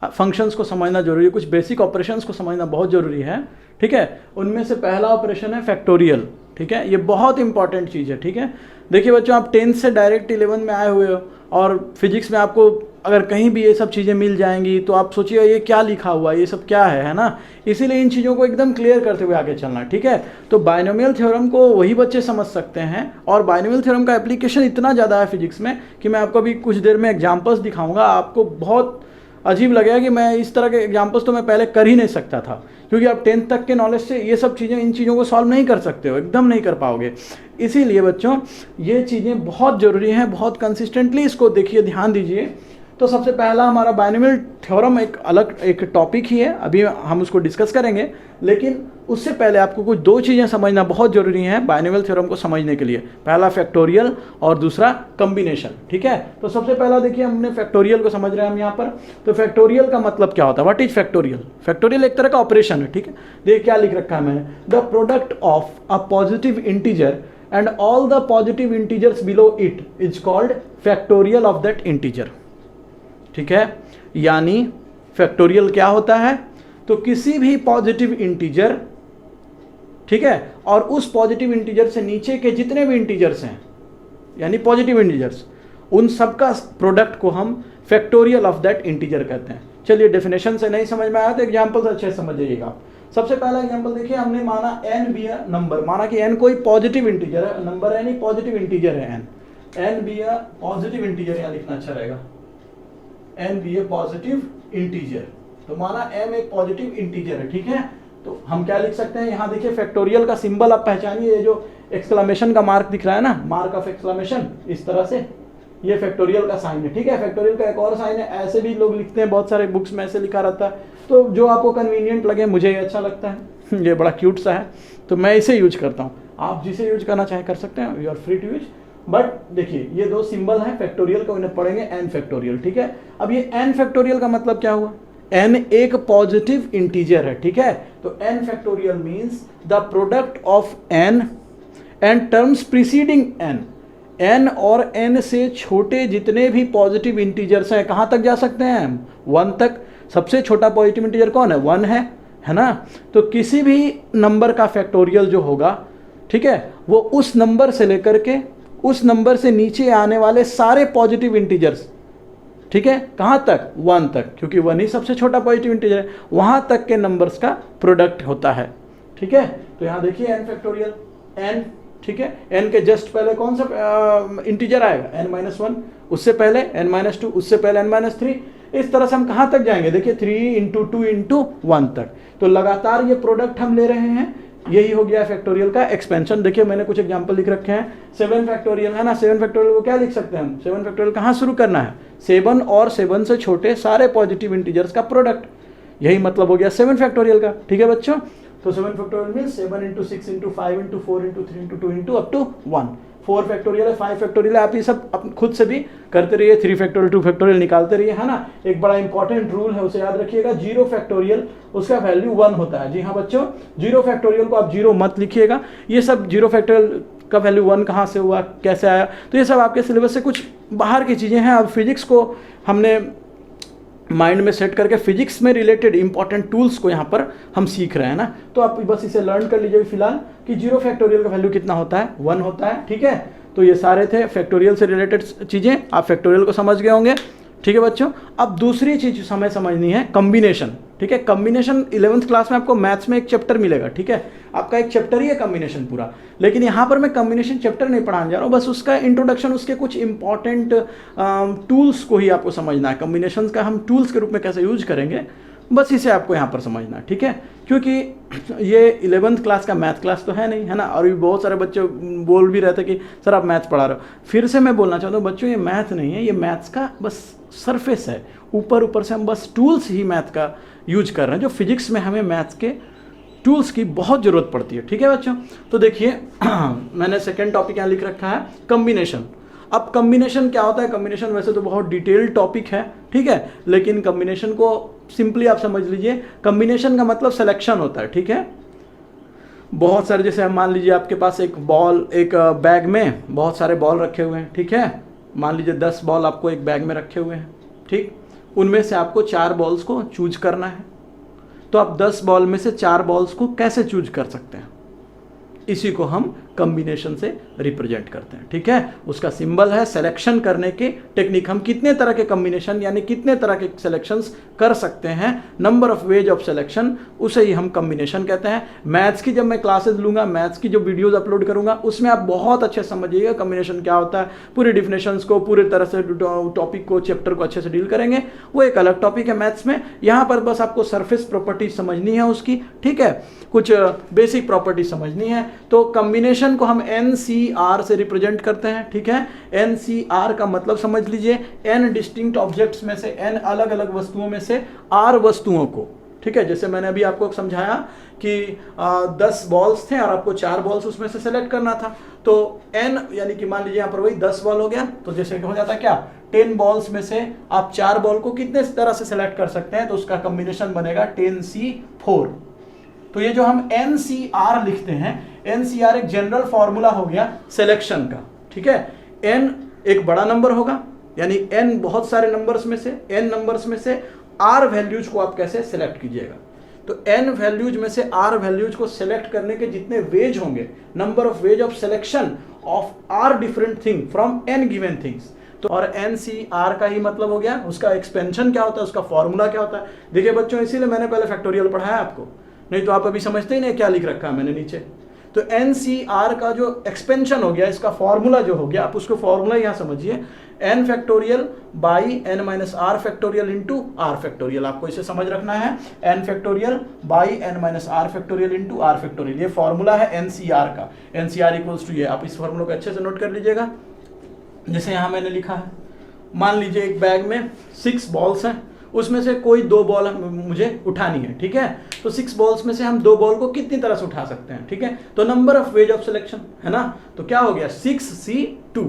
फंक्शंस को समझना जरूरी है, कुछ बेसिक ऑपरेशंस को समझना बहुत ज़रूरी है। ठीक है, उनमें से पहला ऑपरेशन है फैक्टोरियल। ठीक है, ये बहुत इंपॉर्टेंट चीज़ है। ठीक है, देखिए बच्चों, आप 10th से डायरेक्ट 11 में आए हुए हो और फिजिक्स में आपको अगर कहीं भी ये सब चीज़ें मिल जाएंगी तो आप सोचिए ये क्या लिखा हुआ है, ये सब क्या है ना। इसीलिए इन चीज़ों को एकदम क्लियर करते हुए आगे चलना। ठीक है, तो बाइनोमियल थ्योरम को वही बच्चे समझ सकते हैं, और बाइनोमियल थ्योरम का एप्लीकेशन इतना ज़्यादा है फिजिक्स में कि मैं आपको अभी कुछ देर में एग्जाम्पल्स दिखाऊंगा। आपको बहुत अजीब लगेगा कि मैं इस तरह के एग्जाम्पल्स तो मैं पहले कर ही नहीं सकता था, क्योंकि आप 10th तक के नॉलेज से ये सब चीज़ें, इन चीज़ों को सॉल्व नहीं कर सकते हो, एकदम नहीं कर पाओगे। इसीलिए बच्चों ये चीज़ें बहुत ज़रूरी हैं, बहुत कंसिस्टेंटली इसको देखिए, ध्यान दीजिए। तो सबसे पहला हमारा बाइनोमियल थ्योरम एक अलग एक टॉपिक ही है, अभी हम उसको डिस्कस करेंगे, लेकिन उससे पहले आपको कुछ 2 चीज़ें समझना बहुत ज़रूरी हैं बाइनोमियल थ्योरम को समझने के लिए। पहला फैक्टोरियल और दूसरा कम्बिनेशन। ठीक है, तो सबसे पहला देखिए, हमने फैक्टोरियल को समझ रहे हैं हम यहाँ पर। तो फैक्टोरियल का मतलब क्या होता है, व्हाट इज फैक्टोरियल। फैक्टोरियल एक तरह का ऑपरेशन है। ठीक है, देखिए क्या लिख रखा है मैंने, the product of a positive integer and all the positive integers below it is called factorial of that integer. ठीक है, यानी फैक्टोरियल क्या होता है, तो किसी भी पॉजिटिव इंटीजर, ठीक है, और उस पॉजिटिव इंटीजर से नीचे के जितने भी इंटीजर्स हैं यानी पॉजिटिव इंटीजर्स, उन सब का प्रोडक्ट को हम फैक्टोरियल ऑफ दैट इंटीजर कहते हैं। चलिए डेफिनेशन से नहीं समझ में आया तो एग्जांपल से अच्छे से समझ जाइएगा। सबसे पहला एग्जांपल देखिए, हमने माना n बी अ नंबर, माना कि n कोई पॉजिटिव इंटीजर है, नंबर है नहीं पॉजिटिव इंटीजर है n be a positive integer, यहाँ लिखना अच्छा रहेगा, n be a positive integer. तो माना m एक पॉजिटिव इंटीजर है, ठीक है, तो हम क्या लिख सकते हैं, यहाँ देखिए फैक्टोरियल का सिंबल आप पहचानिए, ये जो एक्सक्लेमेशन का मार्क दिख रहा है ना, मार्क ऑफ एक्सक्लेमेशन, इस तरह से ये फैक्टोरियल का साइन है, ठीक है। फैक्टोरियल का एक और साइन है, ऐसे भी लोग लिखते हैं, बहुत सारे बुक्स में ऐसे लिखा रहता है, तो जो आपको कन्वीनियंट लगे, मुझे ये अच्छा लगता है, ये बड़ा क्यूट सा है तो मैं इसे यूज करता हूँ, आप जिसे यूज करना चाहे कर सकते हैं, you are free to use. But देखिए ये दो सिंबल हैं फैक्टोरियल का, उन्हें पढ़ेंगे एन फैक्टोरियल, ठीक है। अब ये एन फैक्टोरियल का मतलब क्या हुआ, n एक पॉजिटिव इंटीजर है, ठीक है, तो n factorial means the product of n and terms preceding n और n से छोटे जितने भी पॉजिटिव इंटीजर्स हैं, कहाँ तक जा सकते हैं हम, 1 तक। सबसे छोटा पॉजिटिव इंटीजर कौन है, 1 है ना। तो किसी भी नंबर का फैक्टोरियल जो होगा, ठीक है, वो उस नंबर से लेकर के उस नंबर से नीचे आने वाले सारे पॉजिटिव इंटीजर्स, ठीक है, कहाँ तक, 1 तक, क्योंकि 1 ही सबसे छोटा पॉजिटिव इंटीजर है, वहाँ तक के नंबर्स का प्रोडक्ट होता है, ठीक है। तो यहाँ देखिए n फैक्टोरियल n, ठीक है, n के जस्ट पहले कौन सा इंटीजर आएगा, n-1, उससे पहले n-2, उससे पहले n-3, इस तरह से हम कहाँ तक जाएंगे, देखिए 3 × 2 × 1 तक। तो लगातार ये प्रोडक्ट हम ले रहे हैं, यही हो गया फैक्टोरियल का एक्सपेंशन। देखिए मैंने कुछ एग्जांपल लिख रखे हैं, 7 फैक्टोरियल है ना, 7 फैक्टोरियल को क्या लिख सकते हैं हम, 7 फैक्टोरियल कहाँ शुरू करना है, 7 और 7 से छोटे सारे पॉजिटिव इंटीजर्स का प्रोडक्ट, यही मतलब हो गया 7 फैक्टोरियल का, ठीक है बच्चों। तो 7 factorial means 7 × 6 × 5 × 4 × 3 × 2 × up to 1। 4 factorial है, 5 फैक्टोरियल है, आप ये सब खुद से भी करते रहिए, 3 फैक्टोरियल 2 फैक्टोरियल निकालते रहिए, है ना। एक बड़ा इंपॉर्टेंट रूल है, उसे याद रखिएगा, 0 फैक्टोरियल उसका वैल्यू 1 होता है। जी हाँ बच्चों, 0 फैक्टोरियल को आप 0 मत लिखिएगा, ये सब 0 फैक्टोरियल का वैल्यू 1 कहाँ से हुआ, कैसे आया, तो ये सब आपके सिलेबस से कुछ बाहर की चीज़ें हैं। अब फिजिक्स को हमने माइंड में सेट करके फिजिक्स में रिलेटेड इंपॉर्टेंट टूल्स को यहाँ पर हम सीख रहे हैं ना, तो आप बस इसे लर्न कर लीजिए फिलहाल कि 0 फैक्टोरियल का वैल्यू कितना होता है, 1 होता है, ठीक है। तो ये सारे थे फैक्टोरियल से रिलेटेड चीज़ें, आप फैक्टोरियल को समझ गए होंगे, ठीक है बच्चों। अब दूसरी चीज़ हमें समझनी है कम्बिनेशन, ठीक है। कम्बिनेशन 11th क्लास में आपको मैथ्स में एक चैप्टर मिलेगा, ठीक है, आपका एक चैप्टर ही है कम्बिनेशन पूरा, लेकिन यहाँ पर मैं कम्बिनेशन चैप्टर नहीं पढ़ाने जा रहा हूँ, बस उसका इंट्रोडक्शन, उसके कुछ इंपॉर्टेंट टूल्स को ही आपको समझना है, कम्बिनेशन का हम टूल्स के रूप में कैसे यूज करेंगे, बस इसे आपको यहाँ पर समझना है, ठीक है। क्योंकि ये 11th क्लास का मैथ क्लास तो है नहीं, है ना, और भी बहुत सारे बच्चे बोल भी रहे थे कि सर आप मैथ्स पढ़ा रहे हो। फिर से मैं बोलना चाहता हूँ बच्चों, ये मैथ नहीं है, ये मैथ्स का बस सरफेस है, ऊपर से हम बस टूल्स ही मैथ का यूज कर रहे हैं, जो फिजिक्स में हमें मैथ्स के टूल्स की बहुत ज़रूरत पड़ती है, ठीक है बच्चों। तो देखिए मैंने सेकेंड टॉपिक यहाँ लिख रखा है कम्बिनेशन। अब कम्बिनेशन क्या होता है, कम्बिनेशन वैसे तो बहुत डिटेल्ड टॉपिक है, ठीक है, लेकिन कम्बिनेशन को सिंपली आप समझ लीजिए, कम्बिनेशन का मतलब सिलेक्शन होता है, ठीक है। बहुत सारे, जैसे हम मान लीजिए आपके पास एक बॉल, एक बैग में बहुत सारे बॉल रखे हुए हैं, ठीक है, मान लीजिए 10 बॉल आपको एक बैग में रखे हुए हैं, ठीक, उनमें से आपको 4 बॉल्स को चूज करना है। तो आप 10 बॉल में से 4 बॉल्स को कैसे चूज कर सकते हैं, इसी को हम कम्बिनेशन से रिप्रेजेंट करते हैं, ठीक है। उसका सिंबल है सिलेक्शन करने की टेक्निक, हम कितने तरह के कम्बिनेशन यानी कितने तरह के सिलेक्शंस कर सकते हैं, number of ways of selection, उसे ही हम कम्बिनेशन कहते हैं। मैथ्स की जब मैं क्लासेस लूँगा, मैथ्स की जो वीडियोस अपलोड करूँगा, उसमें आप बहुत अच्छे समझिएगा कम्बिनेशन क्या होता है, पूरी डिफिनेशंस को, पूरे तरह से टॉपिक को, चैप्टर को अच्छे से डील करेंगे, वो एक अलग टॉपिक है मैथ्स में। यहाँ पर बस आपको सरफेस प्रॉपर्टी समझनी है उसकी, ठीक है, कुछ बेसिक प्रॉपर्टी समझनी है। तो कम्बिनेशन को हम NCR से रिप्रेजेंट करते हैं, ठीक है। NCR का मतलब समझ लीजिए, N डिस्टिंक्ट ऑब्जेक्ट्स में से, N अलग अलग वस्तुओं में से R वस्तुओं को, ठीक है। जैसे मैंने अभी आपको समझाया कि 10 बॉल्स थे और आपको 4 बॉल्स उसमें से सेलेक्ट करना था, तो N यानी कि मान लीजिए यहाँ पर वही 10 बॉल हो गया, तो जैसे हो जाता है क्या, 10 बॉल्स में से आप 4 बॉल को कितने तरह से सेलेक्ट कर सकते हैं, तो उसका कम्बिनेशन बनेगा 10C4। तो ये जो हम NCR लिखते हैं, NCR एक जनरल फॉर्मूला हो गया सिलेक्शन का, ठीक है। N एक बड़ा नंबर होगा, यानी N बहुत सारे नंबर्स में से, N नंबर्स में से R वैल्यूज को आप कैसे सिलेक्ट कीजिएगा। तो n वैल्यूज में से r वैल्यूज को सेलेक्ट करने के जितने वेज होंगे, number of ways of selection of r different thing from n given things. तो और NCR का ही मतलब हो गया, उसका एक्सपेंशन क्या होता है, उसका फॉर्मूला क्या होता है। देखिए बच्चों, इसीलिए मैंने पहले फैक्टोरियल पढ़ाया आपको, नहीं तो आप अभी समझते ही नहीं क्या लिख रखा है मैंने नीचे। तो NCR का जो एक्सपेंशन हो गया, इसका फॉर्मूला जो हो गया, आप उसको फॉर्मूला यहाँ समझिए, n factorial by n minus R factorial into R factorial. आपको इसे समझ रखना है, n factorial by n minus R factorial into R factorial. ये फॉर्मूला है NCR का। NCR इक्वल्स टू ये, आप इस फॉर्मूला को अच्छे से नोट कर लीजिएगा। जैसे यहाँ मैंने लिखा है, मान लीजिए एक बैग में 6 बॉल्स हैं, उसमें से कोई 2 बॉल मुझे उठानी है, ठीक है। तो 6 बॉल्स में से हम 2 बॉल को कितनी तरह से उठा सकते हैं, ठीक है। तो number of ways of selection है ना, तो क्या हो गया 6C2,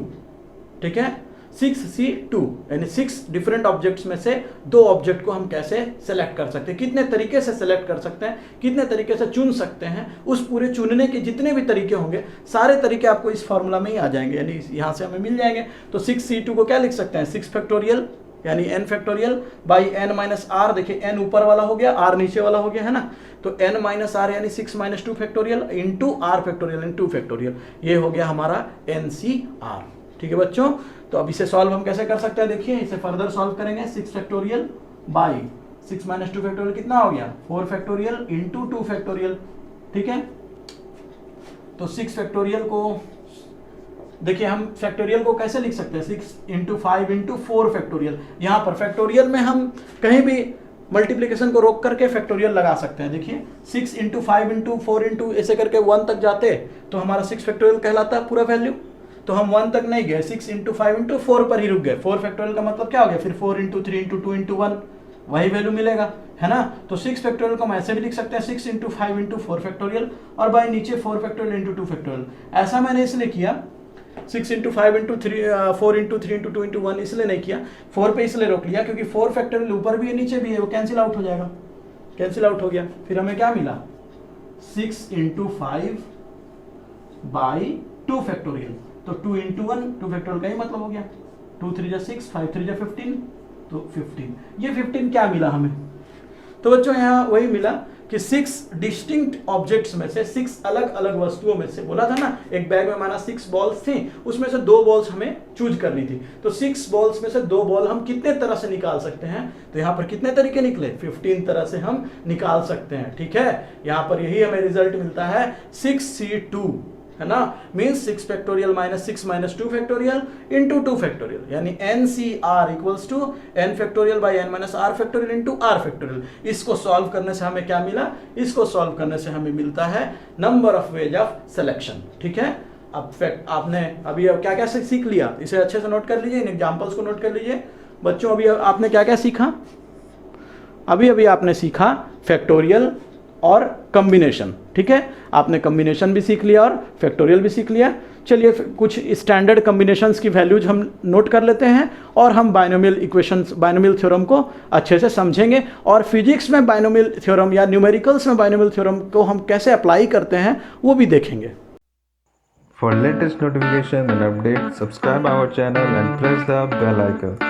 ठीक है, 6C2 यानी 6 डिफरेंट ऑब्जेक्ट्स में से 2 ऑब्जेक्ट को हम कैसे सेलेक्ट कर सकते हैं, कितने तरीके से सेलेक्ट कर सकते हैं, कितने तरीके से चुन सकते हैं, उस पूरे चुनने के जितने भी तरीके होंगे सारे तरीके आपको इस फॉर्मूला में ही आ जाएंगे, यानी यहाँ से हमें मिल जाएंगे। तो 6C2 को क्या लिख सकते हैं, 6 फैक्टोरियल यानी n factorial by n minus R. देखिए n ऊपर वाला हो गया, r नीचे वाला हो गया, है ना। तो n माइनस आर यानी 6 minus 2 factorial into R factorial into factorial, ये हो गया हमारा NCR, ठीक है बच्चों। तो अब इसे सॉल्व हम कैसे कर सकते हैं, देखिए इसे फर्दर सॉल्व करेंगे। 6 फैक्टोरियल बाई 6 माइनस 2 फैक्टोरियल कितना हो गया, 4 फैक्टोरियल इंटू 2 फैक्टोरियल, ठीक है। तो 6 फैक्टोरियल को देखिए हम फैक्टोरियल को कैसे लिख सकते हैं, 6 इंटू 5 इंटू 4 फैक्टोरियल। यहाँ पर फैक्टोरियल में हम कहीं भी मल्टीप्लिकेशन को रोक करके फैक्टोरियल लगा सकते हैं। देखिए 6 इंटू 5 इंटू 4 इंटू ऐसे करके 1 तक जाते तो हमारा 6 फैक्टोरियल कहलाता है पूरा वैल्यू। तो हम 1 तक नहीं गए, 6 इंटू 5 इंटू 4 पर ही रुक गए। 4 फैक्टोरियल का मतलब क्या हो गया, फिर 4 इंटू 3 इंटू 2 इंटू 1 वही वैल्यू मिलेगा, है ना। तो 6 फैक्टोरियल को हम ऐसे भी लिख सकते हैं, 6 इंटू 5 इंटू 4 फैक्टोरियल और बाई नीचे 4 फैक्टोरियल इंटू 2 फैक्टोरियल। ऐसा मैंने इसलिए किया, 6 into 5 into 3 4 into 3 into 2 into 1 इसलिए नहीं किया, 4 पे इसलिए रोक लिया क्योंकि 4 फैक्टोरियल ऊपर भी है नीचे भी है, वो कैंसिल आउट हो जाएगा, कैंसिल आउट हो गया। फिर हमें क्या मिला, 6 इंटू 5 बाई 2 फैक्टोरियल। तो 2 इंटू 1 2 फैक्टोरियल का ही मतलब हो गया, 2 3 जा 6 5 3 जा 15, तो 15। ये 15 क्या मिला हमें, तो बच्चों यहाँ वही मिला कि 6 डिस्टिंक्ट ऑब्जेक्ट्स में से, 6 अलग अलग वस्तुओं में से, बोला था ना एक बैग में हमारा 6 बॉल्स थी, उसमें से 2 बॉल्स हमें चूज करनी थी। तो 6 बॉल्स में से 2 बॉल हम कितने तरह से निकाल सकते हैं, तो यहाँ पर कितने तरीके निकले, 15 तरह से हम निकाल सकते हैं, ठीक है। यहाँ पर यही हमें रिजल्ट मिलता है 6C2, है ना, means 6 factorial minus 6 minus 2 factorial into 2 factorial, यानी NCR equals to n factorial by n minus r factorial into r factorial. इसको सॉल्व करने से हमें क्या मिला, इसको सॉल्व करने से हमें मिलता है number of ways of selection, ठीक है। अब आपने अभी क्या क्या सीख लिया, इसे अच्छे से नोट कर लीजिए, इन एग्जाम्पल्स को नोट कर लीजिए बच्चों। अभी आपने क्या क्या सीखा, अभी आपने सीखा फैक्टोरियल और कॉम्बिनेशन, ठीक है। आपने कॉम्बिनेशन भी सीख लिया और फैक्टोरियल भी सीख लिया। चलिए कुछ स्टैंडर्ड कॉम्बिनेशंस की वैल्यूज हम नोट कर लेते हैं और हम बाइनोमियल इक्वेशंस, बाइनोमियल थ्योरम को अच्छे से समझेंगे और फिजिक्स में बाइनोमियल थ्योरम या न्यूमेरिकल्स में बाइनोमियल थ्योरम को हम कैसे अप्लाई करते हैं वो भी देखेंगे। For latest notification and updates, subscribe our channel and press the bell icon.